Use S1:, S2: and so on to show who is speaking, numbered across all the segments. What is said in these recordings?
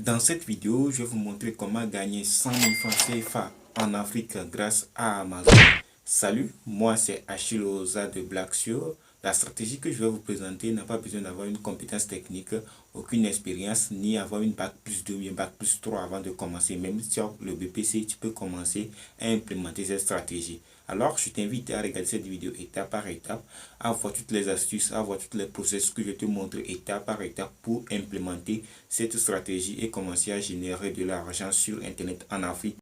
S1: Dans cette vidéo, je vais vous montrer comment gagner 100 000 francs CFA en Afrique grâce à Amazon. Salut, moi c'est Achille Oza de Blacksure. La stratégie que je vais vous présenter n'a pas besoin d'avoir une compétence technique, aucune expérience, ni avoir une bac plus 2 ou une bac plus 3 avant de commencer. Même si tu as le BPC, tu peux commencer à implémenter cette stratégie. Alors, je t'invite à regarder cette vidéo étape par étape, à voir toutes les astuces, à voir toutes les processus que je te montre étape par étape pour implémenter cette stratégie et commencer à générer de l'argent sur Internet en Afrique.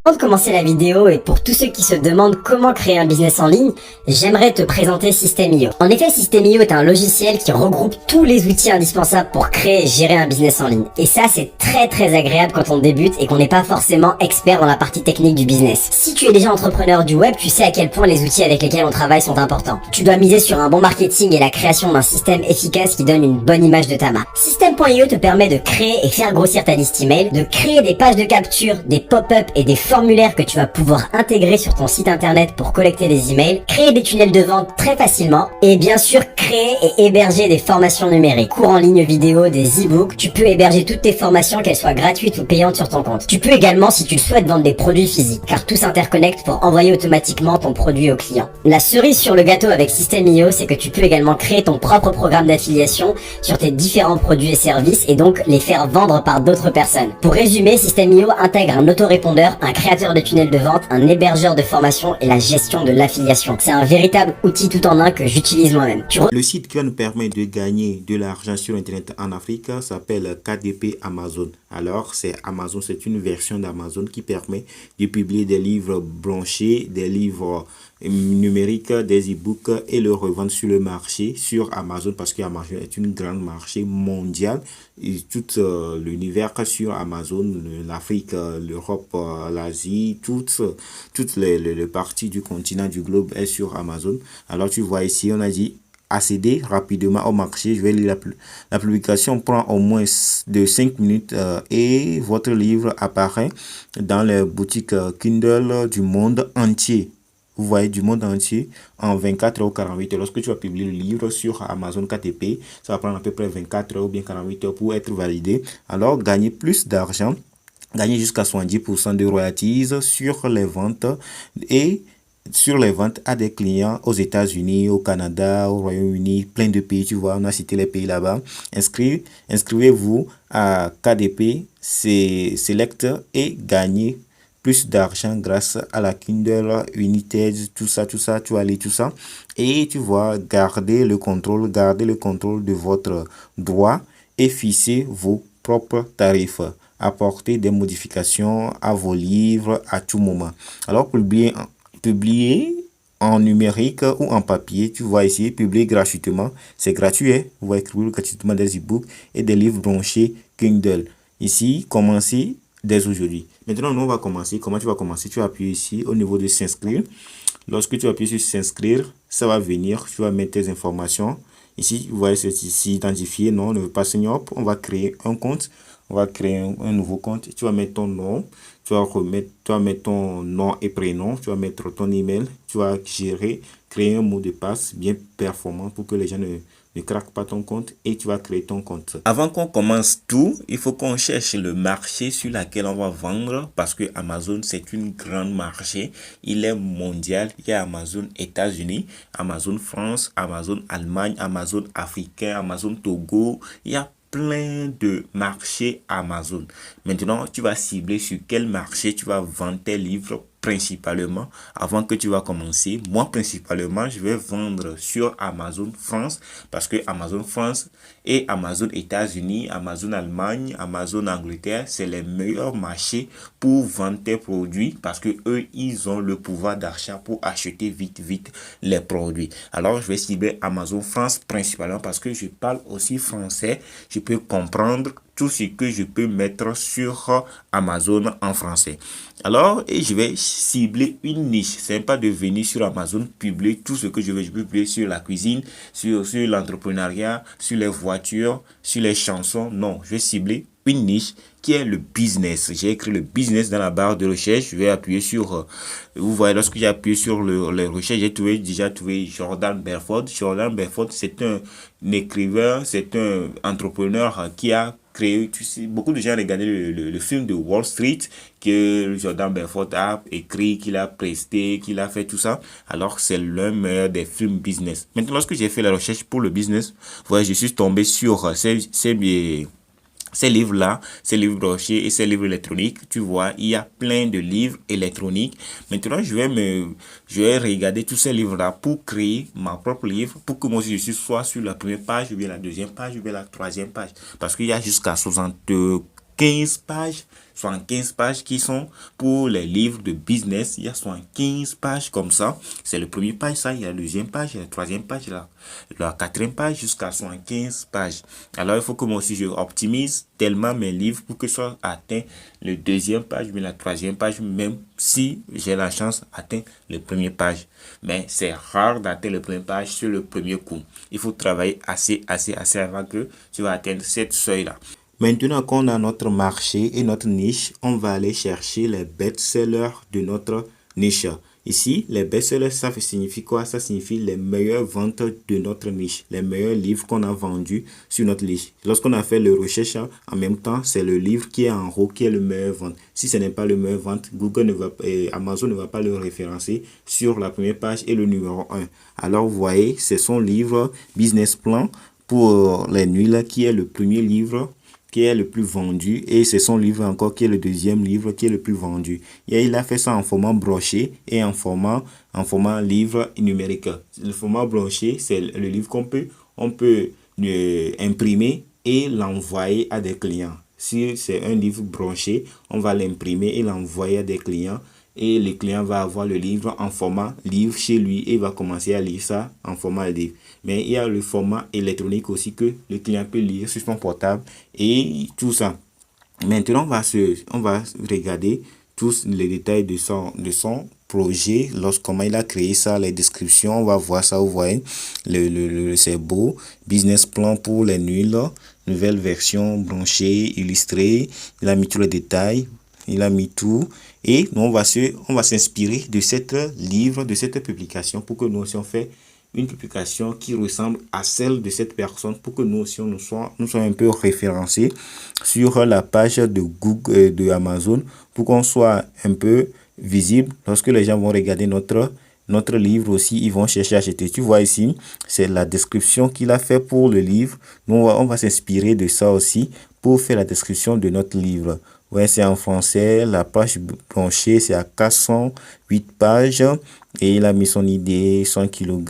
S2: Avant de commencer la vidéo et pour tous ceux qui se demandent comment créer un business en ligne, j'aimerais te présenter System.io. En effet, System.io est un logiciel qui regroupe tous les outils indispensables pour créer et gérer un business en ligne. Et ça, c'est très agréable quand on débute et qu'on n'est pas forcément expert dans la partie technique du business. Si tu es déjà entrepreneur du web, tu sais à quel point les outils avec lesquels on travaille sont importants. Tu dois miser sur un bon marketing et la création d'un système efficace qui donne une bonne image de ta marque. System.io te permet de créer et faire grossir ta liste email, de créer des pages de capture, des pop-up et des formulaires que tu vas pouvoir intégrer sur ton site internet pour collecter des emails, créer des tunnels de vente très facilement et bien sûr créer et héberger des formations numériques, cours en ligne vidéo, des e-books. Tu peux héberger toutes tes formations, qu'elles soient gratuites ou payantes sur ton compte. Tu peux également, si tu le souhaites, vendre des produits physiques car tout s'interconnecte pour envoyer automatiquement ton produit au client. La cerise sur le gâteau avec System.io, c'est que tu peux également créer ton propre programme d'affiliation sur tes différents produits et services et donc les faire vendre par d'autres personnes. Pour résumer, System.io intègre un autorépondeur, un créateur de tunnels de vente, un hébergeur de formation et la gestion de l'affiliation. C'est un véritable outil tout en un que j'utilise moi-même.
S1: Le site qui va nous permettre de gagner de l'argent sur Internet en Afrique s'appelle KDP Amazon. Alors, c'est Amazon, c'est une version d'Amazon qui permet de publier des livres branchés, des livres numériques, des e-books et le revendre sur le marché, sur Amazon, parce qu'Amazon est une grande marché mondial. Et tout l'univers sur Amazon, l'Afrique, l'Europe, l'Asie, toutes les parties du continent, du globe est sur Amazon. Alors, tu vois ici, on a dit accéder rapidement au marché. Je vais lire la publication prend au moins de 5 minutes et votre livre apparaît dans les boutiques Kindle du monde entier. Vous voyez, du monde entier en 24 heures ou 48 heures. Lorsque tu vas publier le livre sur Amazon KTP, ça va prendre à peu près 24 heures ou bien 48 heures pour être validé. Alors, gagner plus d'argent, gagner jusqu'à 70% de royalties sur les ventes et sur les ventes à des clients aux États-Unis, au Canada, au Royaume-Uni, plein de pays, tu vois, on a cité les pays là-bas. Inscrivez-vous à KDP, Select et gagnez plus d'argent grâce à la Kindle Unlimited, tout ça, tu vas lire tout ça. Et tu vois, gardez le contrôle de votre droit et fixez vos propres tarifs. Apportez des modifications à vos livres à tout moment. Alors, publier en numérique ou en papier, tu vois ici, publier gratuitement, c'est gratuit, hein? Vous voyez, écrire gratuitement des e-books et des livres branchés Kindle. Ici, commencez dès aujourd'hui. Maintenant, nous, on va commencer. Comment tu vas commencer? Tu vas appuyer ici au niveau de s'inscrire. Lorsque tu appuies sur s'inscrire, ça va venir, tu vas mettre tes informations. Ici, vous voyez, c'est ici identifié, non, on ne veut pas signer. On va créer un compte. On va créer un nouveau compte. Tu vas mettre ton nom. Tu vas mettre ton nom et prénom. Tu vas mettre ton email. Tu vas créer un mot de passe bien performant pour que les gens ne craquent pas ton compte et tu vas créer ton compte. Avant qu'on commence tout, il faut qu'on cherche le marché sur lequel on va vendre parce que Amazon, c'est une grande marché. Il est mondial. Il y a Amazon États-Unis, Amazon France, Amazon Allemagne, Amazon africain, Amazon Togo. Il y a plein de marchés Amazon. Maintenant, tu vas cibler sur quel marché tu vas vendre tes livres principalement avant que tu vas commencer. Moi, principalement, je vais vendre sur Amazon France parce que Amazon France et Amazon États-Unis, Amazon Allemagne, Amazon Angleterre, c'est les meilleurs marchés pour vendre tes produits parce que eux, ils ont le pouvoir d'achat pour acheter vite les produits. Alors, je vais cibler Amazon France principalement parce que je parle aussi français. Je peux comprendre tout ce que je peux mettre sur Amazon en français. Alors, et je vais cibler une niche. C'est pas de venir sur Amazon publier tout ce que je veux. Je peux publier sur la cuisine, sur l'entrepreneuriat, sur les voitures, sur les chansons. Non, je vais cibler une niche qui est le business. J'ai écrit le business dans la barre de recherche. Je vais appuyer sur, vous voyez, lorsque j'ai appuyé sur les recherches, j'ai déjà trouvé Jordan Belfort. Jordan Belfort, c'est un écrivain, c'est un entrepreneur qui a créé, tu sais, beaucoup de gens ont regardé le film de Wall Street que Jordan Belfort a écrit, qu'il a presté, qu'il a fait tout ça. Alors, c'est l'un meilleur des films business. Maintenant, lorsque j'ai fait la recherche pour le business, voilà, je suis tombé sur ces livres-là, ces livres brochés et ces livres électroniques. Tu vois, il y a plein de livres électroniques. Maintenant, je vais regarder tous ces livres-là pour créer ma propre livre, pour que moi aussi je sois sur la première page, ou bien la deuxième page, ou bien la troisième page. Parce qu'il y a jusqu'à 75 pages, 75 pages qui sont pour les livres de business. Il y a 75 pages comme ça. C'est le premier page, ça. Il y a la deuxième page, il y a la troisième page, la quatrième page jusqu'à 75 pages. Alors, il faut que moi aussi je optimise tellement mes livres pour que je sois atteint le deuxième page, mais la troisième page, même si j'ai la chance d'atteindre le premier page. Mais c'est rare d'atteindre le premier page sur le premier coup. Il faut travailler assez avant que tu vas atteindre cette seuil-là. Maintenant qu'on a notre marché et notre niche, on va aller chercher les best-sellers de notre niche. Ici, les best-sellers, ça signifie quoi? Ça signifie les meilleures ventes de notre niche, les meilleurs livres qu'on a vendus sur notre niche. Lorsqu'on a fait le recherche, en même temps, c'est le livre qui est en haut qui est le meilleur vente. Si ce n'est pas le meilleur vente, Amazon ne va pas le référencer sur la première page et le numéro 1. Alors, vous voyez, c'est son livre Business Plan pour les nuits là, qui est le premier livre qui est le plus vendu, et c'est son livre encore qui est le deuxième livre qui est le plus vendu. Et il a fait ça en format broché et en format livre numérique. Le format broché, c'est le livre on peut imprimer et l'envoyer à des clients. Si c'est un livre broché, on va l'imprimer et l'envoyer à des clients. Et le client va avoir le livre en format livre chez lui et va commencer à lire ça en format livre. Mais il y a le format électronique aussi que le client peut lire sur son portable et tout ça. Maintenant, on va regarder tous les détails de son projet, comment il a créé ça, les descriptions, on va voir ça, vous voyez, c'est beau, business plan pour les nuls, nouvelle version branchée, illustrée, il a mis tous les détails. Il a mis tout et nous on va s'inspirer de cette livre, de cette publication pour que nous aussi on fait une publication qui ressemble à celle de cette personne pour que nous aussi nous soyons un peu référencés sur la page de Google, de Amazon, pour qu'on soit un peu visible lorsque les gens vont regarder notre livre aussi, ils vont chercher à acheter. Tu vois ici, c'est la description qu'il a fait pour le livre. Nous, on va s'inspirer de ça aussi pour faire la description de notre livre. Ouais, c'est en français. La page branchée, c'est à 408 pages. Et il a mis son idée, 100 kg.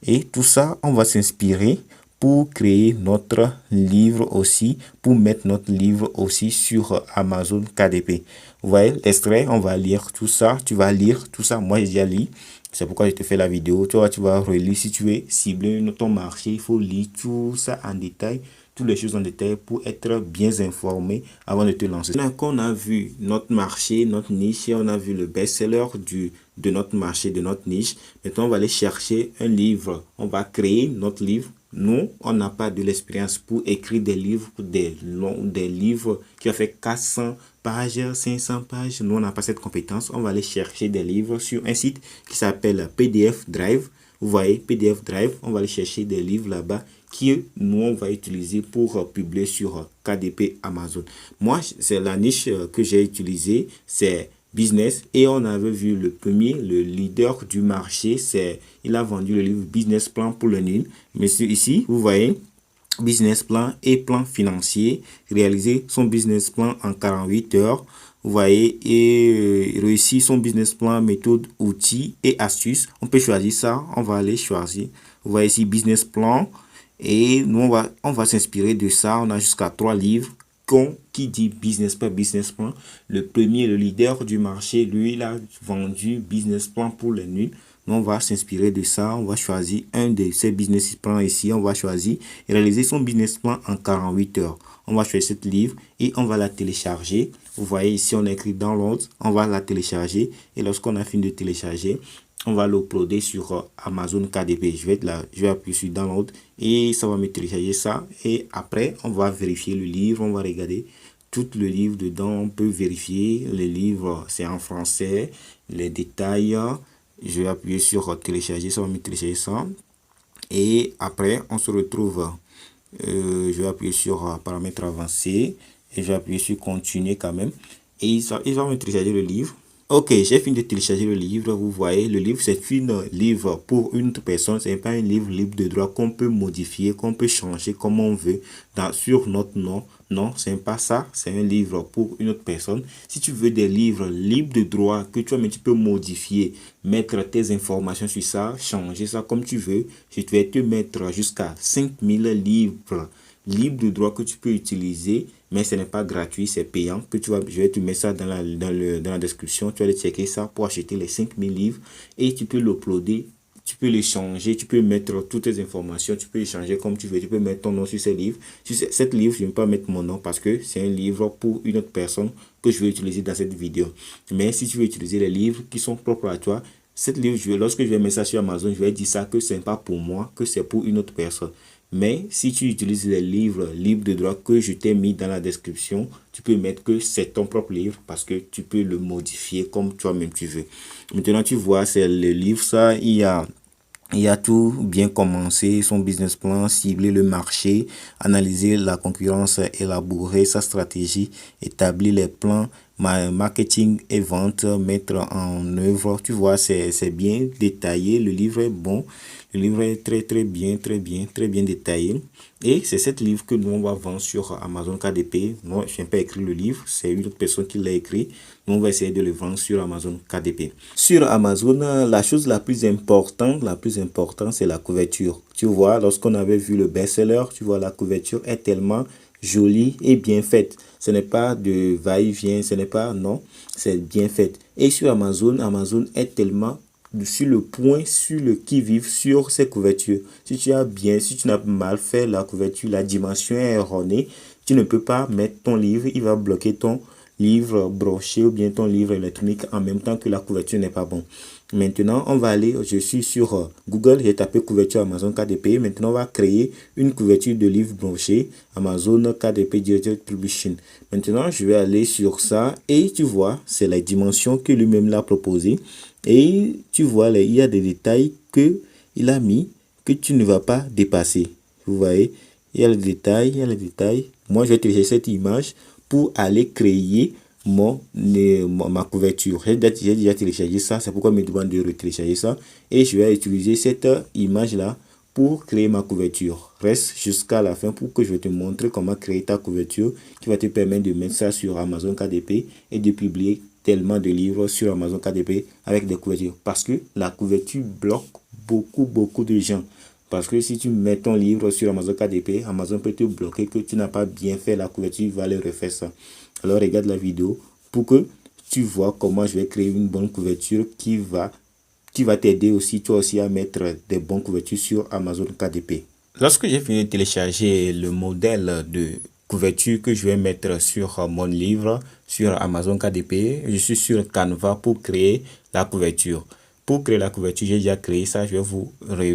S1: Et tout ça, on va s'inspirer pour créer notre livre aussi, pour mettre notre livre aussi sur Amazon KDP. Vous voyez l'extrait, on va lire tout ça. Tu vas lire tout ça. Moi, j'ai déjà lu. C'est pourquoi je te fais la vidéo. Tu vas relire. Si tu veux cibler ton marché, il faut lire tout ça en détail, toutes les choses en détail pour être bien informé avant de te lancer. Maintenant qu'on a vu notre marché, notre niche, et on a vu le best-seller de notre marché, de notre niche, maintenant on va aller chercher un livre. On va créer notre livre. Nous, on n'a pas de l'expérience pour écrire des livres, des livres qui ont fait 400 pages, 500 pages. Nous, on n'a pas cette compétence. On va aller chercher des livres sur un site qui s'appelle PDF Drive. Vous voyez, PDF Drive, on va aller chercher des livres là-bas qui nous on va utiliser pour publier sur KDP Amazon. Moi, c'est la niche que j'ai utilisée, c'est business, et on avait vu le premier, le leader du marché, il a vendu le livre Business Plan pour le nul. Mais ici, vous voyez, business plan et plan financier, réaliser son business plan en 48 heures. Vous voyez, et réussir son business plan, méthode, outils et astuces. On peut choisir ça, on va aller choisir. Vous voyez ici, business plan. Et nous, on va s'inspirer de ça. On a jusqu'à 3 livres qui dit business plan. Le premier, le leader du marché, lui, il a vendu business plan pour les nuls. Nous, on va s'inspirer de ça. On va choisir un de ces business plans ici. On va choisir et réaliser son business plan en 48 heures. On va choisir ce livre et on va la télécharger. Vous voyez ici, on a écrit download. On va la télécharger. Et lorsqu'on a fini de télécharger, on va l'uploader sur Amazon KDP. Je vais appuyer sur download et ça va me télécharger ça. Et après, on va vérifier le livre, on va regarder tout le livre dedans. On peut vérifier le livre, c'est en français, les détails. Je vais appuyer sur télécharger, ça va me télécharger ça. Et après, on se retrouve. Je vais appuyer sur paramètres avancés et je vais appuyer sur continuer quand même. Et il va me télécharger le livre. Ok, j'ai fini de télécharger le livre. Vous voyez, le livre, c'est un livre pour une autre personne. Ce n'est pas un livre libre de droit qu'on peut modifier, qu'on peut changer comme on veut sur notre nom. Non, ce n'est pas ça. C'est un livre pour une autre personne. Si tu veux des livres libres de droit que toi-même tu peux modifier, mettre tes informations sur ça, changer ça comme tu veux, je vais te mettre jusqu'à 5000 livres libres de droit que tu peux utiliser. Mais ce n'est pas gratuit, c'est payant. Je vais te mettre ça dans la description. Tu vas aller checker ça pour acheter les 5000 livres. Et tu peux l'uploader, tu peux les changer, tu peux mettre toutes tes informations, tu peux les changer comme tu veux. Tu peux mettre ton nom sur ces livres. Sur cet livre, je ne vais pas mettre mon nom parce que c'est un livre pour une autre personne que je vais utiliser dans cette vidéo. Mais si tu veux utiliser les livres qui sont propres à toi, cette livre, lorsque je vais mettre ça sur Amazon, je vais dire ça que ce n'est pas pour moi, que c'est pour une autre personne. Mais si tu utilises les livres libres de droit que je t'ai mis dans la description, tu peux mettre que c'est ton propre livre parce que tu peux le modifier comme toi-même tu veux. Maintenant, tu vois, c'est le livre, ça, il y a tout bien commencé, son business plan, cibler le marché, analyser la concurrence, élaborer sa stratégie, établir les plans, marketing et vente, mettre en œuvre. Tu vois, c'est bien détaillé. Le livre est bon. Le livre est très bien détaillé. Et c'est ce livre que nous on va vendre sur Amazon KDP. Moi, je n'ai pas écrit le livre, c'est une autre personne qui l'a écrit. Nous, on va essayer de le vendre sur Amazon KDP. Sur Amazon, la chose la plus importante, c'est la couverture. Tu vois, lorsqu'on avait vu le best-seller, tu vois, la couverture est tellement jolie et bien faite. Ce n'est pas de va-et-vient, ce n'est pas, non, c'est bien fait. Et sur Amazon, Amazon est tellement sur le point, sur le qui-vive, sur ces couvertures. Si tu n'as mal fait la couverture, la dimension est erronée, tu ne peux pas mettre ton livre, il va bloquer ton livre broché ou bien ton livre électronique en même temps que la couverture n'est pas bon. Maintenant, on va aller, je suis sur Google, j'ai tapé couverture Amazon KDP. Maintenant, on va créer une couverture de livre broché Amazon KDP Digital Publishing. Maintenant, je vais aller sur ça et tu vois, c'est la dimension que lui-même l'a proposé. Et tu vois, il y a des détails que il a mis que tu ne vas pas dépasser. Vous voyez, il y a les détails, Moi, je vais télécharger cette image pour aller créer ma couverture. J'ai déjà téléchargé ça, c'est pourquoi il me demande de retélécharger ça. Et je vais utiliser cette image-là pour créer ma couverture. Reste jusqu'à la fin pour que je vais te montrer comment créer ta couverture qui va te permettre de mettre ça sur Amazon KDP et de publier tellement de livres sur Amazon KDP avec des couvertures. Parce que la couverture bloque beaucoup de gens. Parce que si tu mets ton livre sur Amazon KDP, Amazon peut te bloquer que tu n'as pas bien fait la couverture, il va aller refaire ça. Alors regarde la vidéo pour que tu vois comment je vais créer une bonne couverture qui va t'aider aussi, toi aussi, à mettre des bonnes couvertures sur Amazon KDP. Lorsque j'ai fini de télécharger le modèle de couverture que je vais mettre sur mon livre sur Amazon KDP, je suis sur Canva pour créer la couverture. Pour créer la couverture, j'ai déjà créé ça. Je vais vous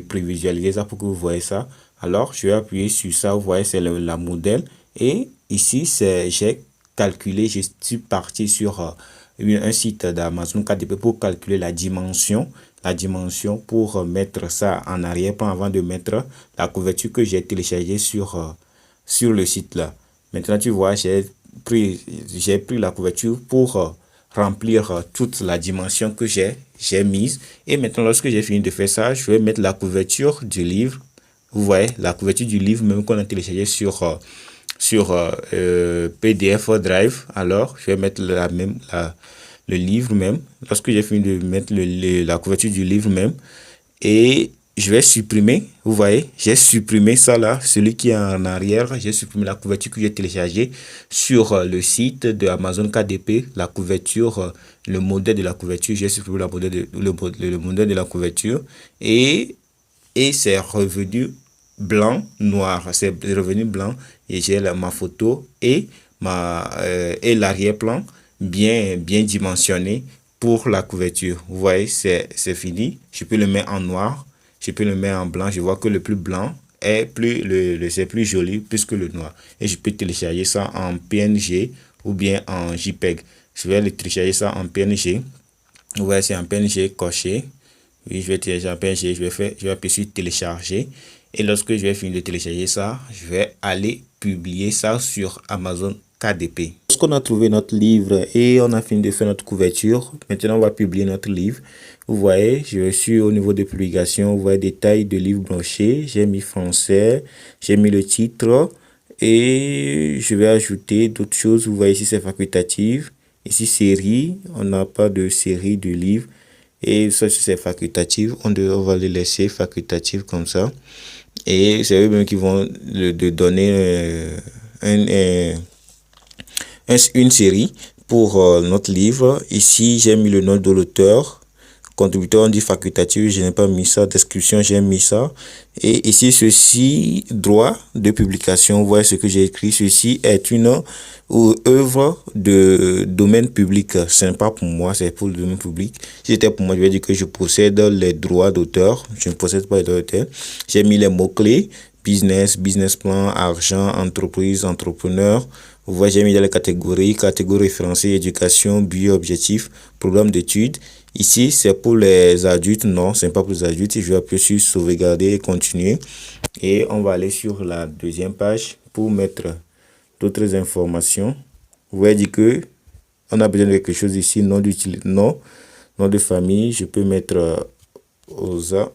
S1: prévisualiser ça pour que vous voyez ça. Alors, je vais appuyer sur ça. Vous voyez, c'est la modèle. Et ici, j'ai calculé. Je suis parti sur un site d'Amazon KDP pour calculer la dimension pour mettre ça en arrière-plan avant de mettre la couverture que j'ai téléchargée sur le site là. Maintenant, tu vois, j'ai pris la couverture pour remplir toute la dimension que j'ai mise. Et maintenant, lorsque j'ai fini de faire ça, je vais mettre la couverture du livre. Vous voyez, la couverture du livre même qu'on a téléchargé sur PDF Drive. Alors, je vais mettre le livre même. Lorsque j'ai fini de mettre la couverture du livre même, et je vais supprimer, vous voyez, j'ai supprimé ça là, celui qui est en arrière, j'ai supprimé la couverture que j'ai téléchargée sur le site de Amazon KDP, la couverture, le modèle de la couverture, j'ai supprimé le modèle de la couverture et c'est revenu blanc, noir, c'est revenu blanc et j'ai ma photo et l'arrière-plan bien dimensionné pour la couverture. Vous voyez, c'est fini. Je peux le mettre en noir, je peux le mettre en blanc. Je vois que le plus blanc est c'est plus joli plus que le noir. Et je peux télécharger ça en PNG ou bien en JPEG. Je vais le télécharger ça en PNG. Vous voyez, c'est en PNG coché. Oui, je vais télécharger en PNG. Je vais appuyer sur télécharger. Et lorsque je vais finir de télécharger ça, je vais aller publier ça sur Amazon KDP. Lorsqu'on a trouvé notre livre et on a fini de faire notre couverture, maintenant on va publier notre livre. Vous voyez, je suis au niveau de publication. Vous voyez, détail de livre broché. J'ai mis français, j'ai mis le titre et je vais ajouter d'autres choses. Vous voyez ici, c'est facultatif. Ici, série, on n'a pas de série de livres. Et ça, c'est facultatif. On va le laisser facultatif comme ça. Et c'est eux-mêmes qui vont de donner une série pour notre livre. Ici, j'ai mis le nom de l'auteur. Contributeur, on dit facultatif, je n'ai pas mis ça. Description, j'ai mis ça. Et ici, ceci, droit de publication. Vous voyez ce que j'ai écrit. Ceci est une œuvre de domaine public. Ce n'est pas pour moi, c'est pour le domaine public. Si c'était pour moi, je vais dire que je possède les droits d'auteur. Je ne possède pas les droits d'auteur. J'ai mis les mots-clés. Business, business plan, argent, entreprise, entrepreneur. Vous voyez, j'ai mis dans les catégories référencées, éducation, but, objectif, programme d'études. Ici, c'est pour les adultes. Non, ce n'est pas pour les adultes. Je vais appuyer sur sauvegarder et continuer. Et on va aller sur la deuxième page pour mettre d'autres informations. Vous voyez dire que on a besoin de quelque chose ici. Nom de famille. Je peux mettre OSA.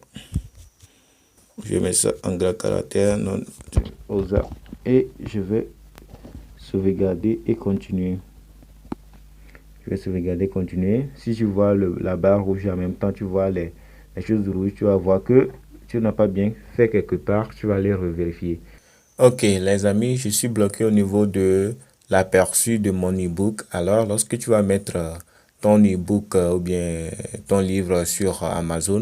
S1: Je vais mettre ça en gras caractère. Non, OSA. Et je vais sauvegarder et continuer. Je vais sauvegarder, continuer. Si tu vois la barre rouge en même temps, tu vois les choses rouges, tu vas voir que tu n'as pas bien fait quelque part, tu vas aller revérifier. Ok, les amis, je suis bloqué au niveau de l'aperçu de mon ebook. Alors, lorsque tu vas mettre ton ebook ou bien ton livre sur Amazon,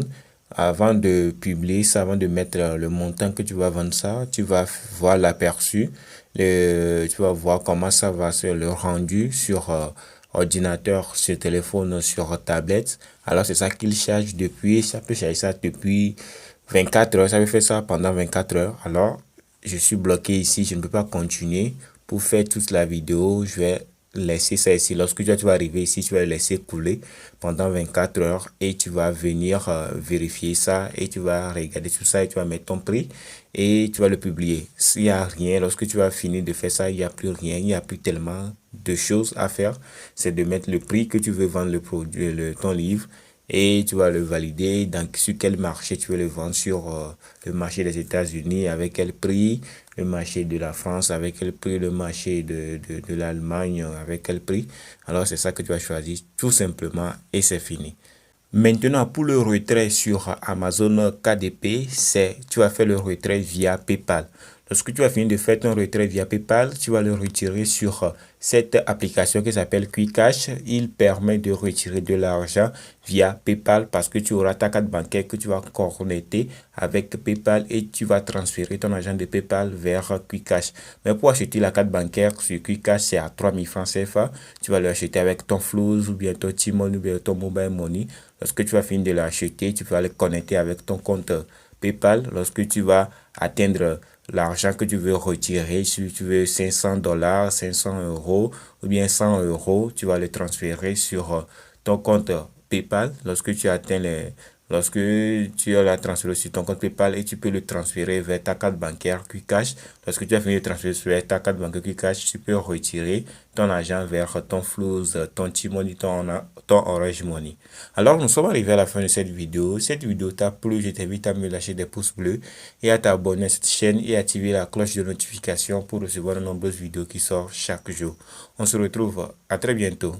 S1: avant de publier ça, avant de mettre le montant que tu vas vendre ça, tu vas voir l'aperçu. Tu vas voir comment ça va se le rendu sur ordinateur, sur téléphone, sur tablette. Alors, c'est ça qu'il charge depuis. Ça peut charger ça depuis 24 heures. Ça peut faire ça pendant 24 heures. Alors, je suis bloqué ici. Je ne peux pas continuer. Pour faire toute la vidéo, je vais laisser ça ici. Lorsque tu vas arriver ici, tu vas le laisser couler pendant 24 heures et tu vas venir vérifier ça et tu vas regarder tout ça et tu vas mettre ton prix et tu vas le publier. S'il n'y a rien, lorsque tu vas finir de faire ça, il n'y a plus rien, il n'y a plus tellement de choses à faire. C'est de mettre le prix que tu veux vendre le produit, ton livre et tu vas le valider sur quel marché tu veux le vendre, sur le marché des États-Unis, avec quel prix, le marché de la France, avec quel prix, le marché de l'Allemagne, avec quel prix. Alors, c'est ça que tu vas choisir tout simplement et c'est fini. Maintenant, pour le retrait sur Amazon KDP, tu vas faire le retrait via PayPal. Lorsque tu vas finir de faire ton retrait via PayPal, tu vas le retirer sur cette application qui s'appelle QuickCash. Il permet de retirer de l'argent via PayPal parce que tu auras ta carte bancaire que tu vas connecter avec PayPal et tu vas transférer ton argent de PayPal vers QuickCash. Mais pour acheter la carte bancaire sur QuickCash, c'est à 3000 francs CFA. Tu vas l'acheter avec ton Flows ou bien ton T-Money ou bien ton Mobile Money. Lorsque tu vas finir de l'acheter, tu vas le connecter avec ton compte PayPal. Lorsque tu vas atteindre l'argent que tu veux retirer, si tu veux $500, 500 euros ou bien 100 euros, tu vas le transférer sur ton compte PayPal. Lorsque tu atteins lorsque tu as la transféré sur ton compte PayPal et tu peux le transférer vers ta carte bancaire QuickCash. Lorsque tu as fini de transférer vers ta carte bancaire QuickCash, tu peux retirer ton argent vers ton Flows, ton T-Money, ton Orange Money. Alors, nous sommes arrivés à la fin de cette vidéo. Cette vidéo t'a plu, je t'invite à me lâcher des pouces bleus et à t'abonner à cette chaîne et activer la cloche de notification pour recevoir de nombreuses vidéos qui sortent chaque jour. On se retrouve à très bientôt.